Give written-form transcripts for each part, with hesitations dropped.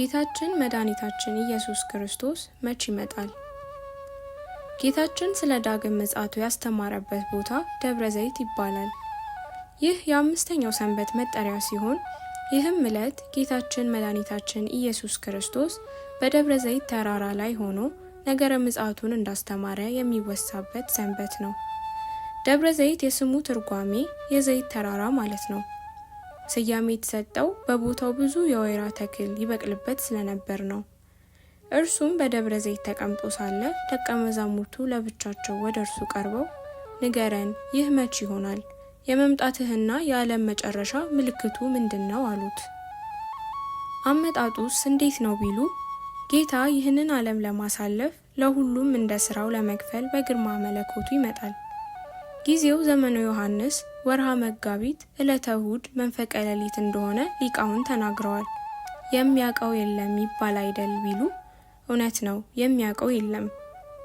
ጌታችን መድኃኒታችን ኢየሱስ ክርስቶስ መቼ ይመጣል? ጌታችን ስለ ዳግም ምጽአቱ ያስተማረበት ቦታ ደብረ ዘይት ይባላል። ይህ የአምስተኛው ሰንበት መጠሪያ ሲሆን ይህም ዕለት ጌታችን መድኃኒታችን ኢየሱስ ክርስቶስ በደብረ ዘይት ተራራ ላይ ሆኖ ነገረ ምጽአቱን እንዳስተማረ የሚወሳበት ሰንበት ነው። ደብረ ዘይት የስሙ ትርጓሜ የዘይት ተራራ ማለት ነው። ስያሜ የተሰጠው በቦታው ብዙ የወይራ ተክል ይበቅልበት ስለነበር ነው። እርሱም በደብረ ዘይት ተቀምጦ ሳለ ደቀ መዛሙርቱ ለብቻቸው ወደ እርሱ ቀርበው ንገረን፣ ይህ መቼ ይሆናል? የመምጣትህና የዓለም መጨረሻ ምልክቱ ምንድነው? አሉት። አመጣጡስ እንዴት ነው ቢሉ ጌታ ይህንን ዓለም ለማሳለፍ ለሁሉም እንደ ስራው ለመክፈል በግርማ መለኮቱ ይመጣል። ጊዜው ዘመነ ዮሐንስ ወርሃ መጋቢት ዕለተ እሁድ መንፈቀ ሌሊት እንደሆነ ሊቃውን ተናግረዋል። የሚያውቀው የለም ይባል አይደል ቢሉ እውነት ነው፣ የሚያውቀው የለም።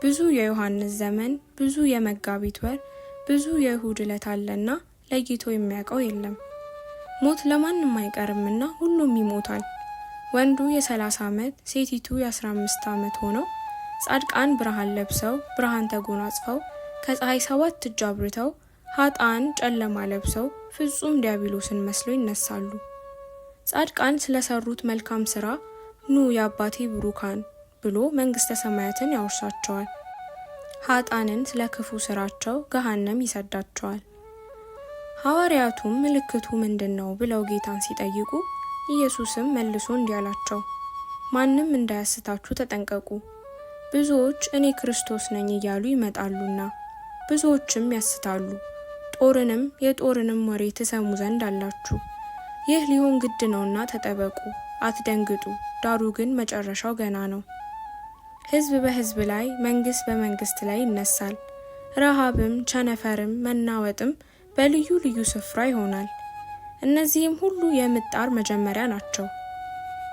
ብዙ የዮሐንስ ዘመን፣ ብዙ የመጋቢት ወር፣ ብዙ የእሁድ ዕለት አለና ለይቶ የሚያውቀው የለም። ሞት ለማንም አይቀርምና ሁሉም ይሞታል። ወንዱ የ30 ዓመት ሴቲቱ የ15 ዓመት ሆነው ጻድቃን ብርሃን ለብሰው ብርሃን ተጎናጽፈው ከፀሐይ 7 እጅ አብርተው ኃጥአን ጨለማ ለብሰው ፍጹም ዲያብሎስን መስለው ይነሳሉ። ጻድቃን ስለሰሩት መልካም ስራ ኑ የአባቴ ብሩካን ብሎ መንግስተ ሰማያትን ያወርሳቸዋል። ኃጥአንን ስለ ክፉ ስራቸው ገሃነም ይሰዳቸዋል። ሐዋርያቱም ምልክቱ ምንድነው ብለው ጌታን ሲጠይቁ ኢየሱስም መልሶ እንዲህ አላቸው፣ ማንም እንዳያስታችሁ ተጠንቀቁ። ብዙዎች እኔ ክርስቶስ ነኝ እያሉ ይመጣሉና ብዙዎችም ያስታሉ። ጦርንም የጦርንም ወሬ ትሰሙ ዘንድ አላችሁ። ይህ ሊሆን ግድ ነውና ተጠበቁ፣ አትደንግጡ። ዳሩ ግን መጨረሻው ገና ነው። ሕዝብ በሕዝብ ላይ መንግስት በመንግስት ላይ ይነሳል። ረሃብም ቸነፈርም መናወጥም በልዩ ልዩ ስፍራ ይሆናል። እነዚህም ሁሉ የምጣር መጀመሪያ ናቸው።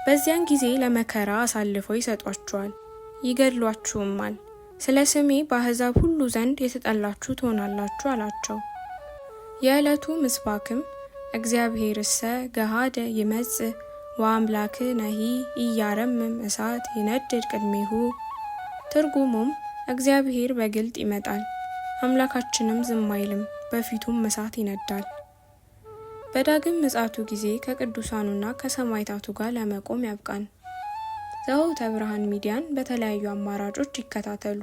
በዚያን ጊዜ ለመከራ አሳልፈው ይሰጧችኋል፣ ይገድሏችሁማል። ስለ ስሜ በአሕዛብ ሁሉ ዘንድ የተጠላችሁ ትሆናላችሁ አላቸው። የዕለቱ ምስባክም እግዚአብሔርሰ ገሃደ ይመጽእ ወአምላክ ነሂ ኢያረምም እሳት ይነድድ ቅድሜሁ። ትርጉሙም እግዚአብሔር በግልጥ ይመጣል፣ አምላካችንም ዝም አይልም፣ በፊቱም እሳት ይነዳል። በዳግም ምጽአቱ ጊዜ ከቅዱሳኑና ከሰማዕታቱ ጋር ለመቆም ያብቃን። ዘወትር ብርሃን ሚዲያን በተለያዩ አማራጮች ይከታተሉ።